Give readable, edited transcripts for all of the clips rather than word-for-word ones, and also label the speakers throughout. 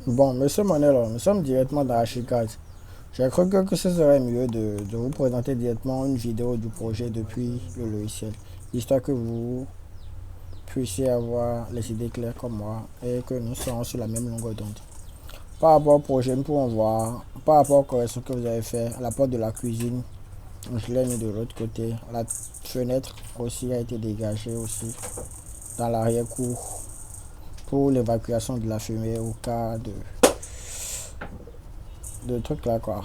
Speaker 1: Bon, monsieur Monello, nous sommes directement dans Archicad. J'ai cru que ce serait mieux de vous présenter directement une vidéo du projet depuis le logiciel, histoire que vous puissiez avoir les idées claires comme moi et que nous soyons sur la même longueur d'onde. Par rapport au projet, nous pouvons voir, par rapport aux corrections que vous avez fait, la porte de la cuisine, je l'ai mis de l'autre côté. La fenêtre aussi a été dégagée aussi dans l'arrière-cour pour l'évacuation de la fumée au cas de trucs là quoi.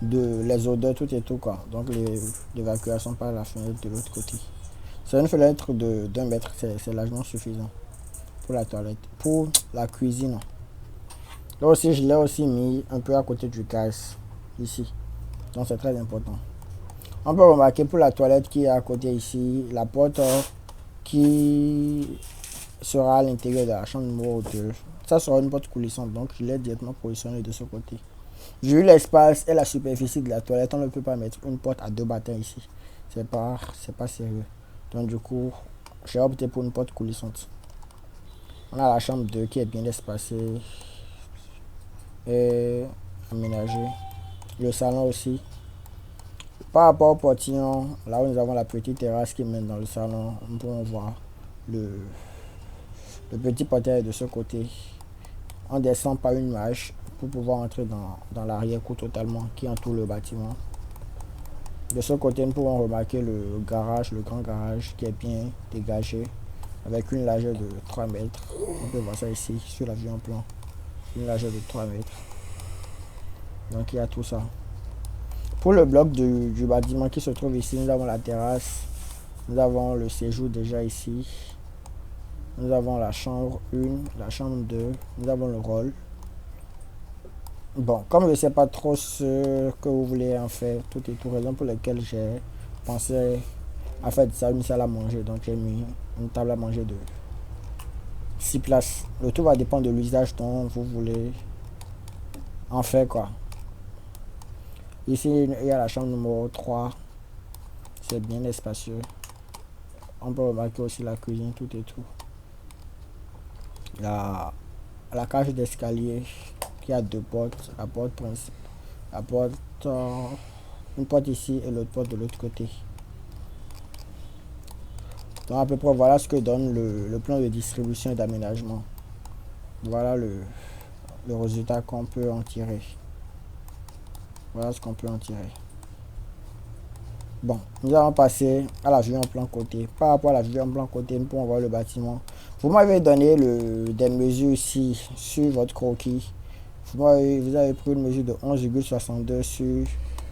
Speaker 1: De les odeurs, tout et tout quoi. Donc l'évacuation par la fenêtre de l'autre côté. C'est une fenêtre de d'un mètre, c'est largement suffisant pour la toilette. Pour la cuisine, là aussi je l'ai aussi mis un peu à côté du gaz, ici. Donc c'est très important. On peut remarquer pour la toilette qui est à côté ici, la porte qui sera à l'intérieur de la chambre numéro 2. Ça sera une porte coulissante, donc je l'ai directement positionné de ce côté. Vu l'espace et la superficie de la toilette, on ne peut pas mettre une porte à deux battants ici. C'est pas sérieux. Donc du coup, j'ai opté pour une porte coulissante. On a la chambre 2 qui est bien espacée et aménagée. Le salon aussi. Par rapport au portillon, là où nous avons la petite terrasse qui mène dans le salon, nous pouvons voir le, le petit portail de ce côté. On descend par une marche pour pouvoir entrer dans l'arrière-cour totalement qui entoure le bâtiment. De ce côté, nous pouvons remarquer le garage, le grand garage qui est bien dégagé avec une largeur de 3 mètres. On peut voir ça ici sur la vue en plan. Une largeur de 3 mètres. Donc il y a tout ça. Pour le bloc du bâtiment qui se trouve ici, nous avons la terrasse. Nous avons le séjour déjà ici. Nous avons la chambre 1, la chambre 2. Nous avons le rôle. Bon, comme je ne sais pas trop ce que vous voulez en faire, tout et tout, raison pour laquelle j'ai pensé à faire de ça une salle à manger. Donc j'ai mis une table à manger de 6 places. Le tout va dépendre de l'usage dont vous voulez en faire quoi. Ici, il y a la chambre numéro 3. C'est bien espacieux. On peut remarquer aussi la cuisine, tout et tout. La cage d'escalier qui a deux portes. La porte principale. La porte, une porte ici et l'autre porte de l'autre côté. Donc à peu près voilà ce que donne le plan de distribution et d'aménagement. Voilà le résultat qu'on peut en tirer. Voilà ce qu'on peut en tirer. Bon, nous allons passer à la vue en plan côté. Par rapport à la vue en plan côté, nous pouvons voir le bâtiment. Vous m'avez donné des mesures ici sur votre croquis. Vous avez pris une mesure de 11,62 sur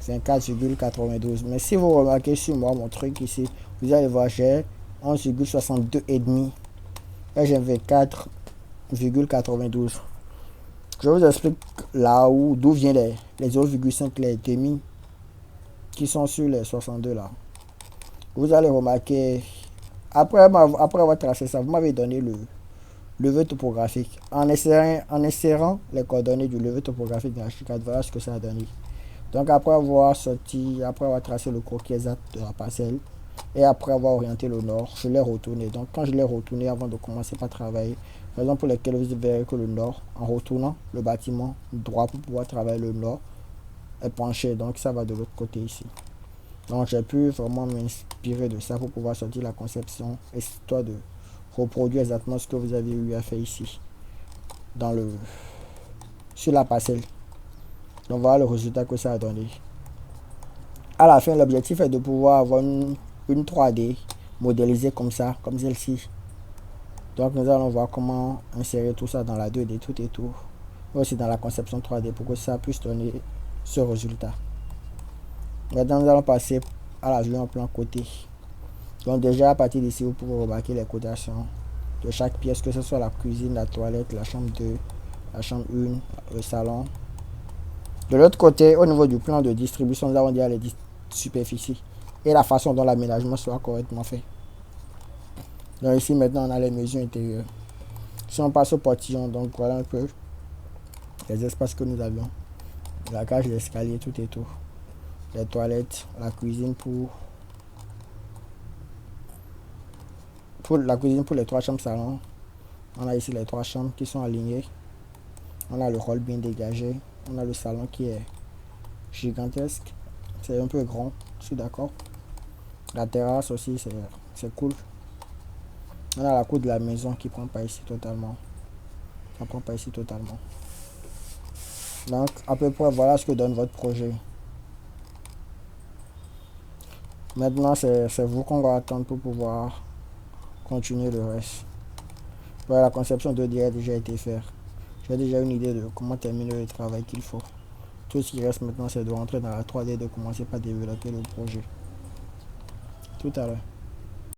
Speaker 1: 24,92. Mais si vous remarquez sur moi, mon truc ici, vous allez voir, j'ai 11,62 et demi. Et j'ai 24,92. Je vous explique là où, d'où viennent les 0,5, les demi qui sont sur les 62 là. Vous allez remarquer, après avoir tracé ça, vous m'avez donné le levé topographique. En insérant les coordonnées du levé topographique dans H4, voilà ce que ça a donné. Donc après avoir sorti, après avoir tracé le croquis exact de la parcelle, et après avoir orienté le nord, je l'ai retourné. Donc quand je l'ai retourné avant de commencer par travailler, raison pour laquelle vous verrez que le nord, en retournant le bâtiment droit pour pouvoir travailler le nord, est penché. Donc ça va de l'autre côté ici. Donc j'ai pu vraiment m'inspirer de ça pour pouvoir sortir la conception, histoire de reproduire exactement ce que vous avez eu à faire ici, sur la parcelle. Donc voilà le résultat que ça a donné. À la fin, l'objectif est de pouvoir avoir une 3D modélisée comme ça, comme celle-ci. Donc nous allons voir comment insérer tout ça dans la 2D, tout et tout. Mais aussi dans la conception 3D pour que ça puisse donner ce résultat. Maintenant nous allons passer à la vue en plan côté. Donc déjà à partir d'ici, vous pouvez remarquer les cotations de chaque pièce, que ce soit la cuisine, la toilette, la chambre 2, la chambre 1, le salon. De l'autre côté, au niveau du plan de distribution, nous avons déjà les superficies et la façon dont l'aménagement sera correctement fait. Donc ici maintenant on a les mesures intérieures. Si on passe au portillon, donc voilà un peu les espaces que nous avions. La cage d'escalier, tout et tout. Les toilettes, la cuisine pour la cuisine pour les trois chambres salon. On a ici les trois chambres qui sont alignées. On a le hall bien dégagé. On a le salon qui est gigantesque. C'est un peu grand, je suis d'accord. La terrasse aussi, c'est cool. On a la cour de la maison qui prend pas ici totalement. Ça prend pas ici totalement. Donc, à peu près, voilà ce que donne votre projet. Maintenant, c'est vous qu'on va attendre pour pouvoir continuer le reste. Voilà, la conception 2D a déjà été faite. J'ai déjà une idée de comment terminer le travail qu'il faut. Tout ce qui reste maintenant, c'est de rentrer dans la 3D et de commencer par développer le projet. Tout à l'heure.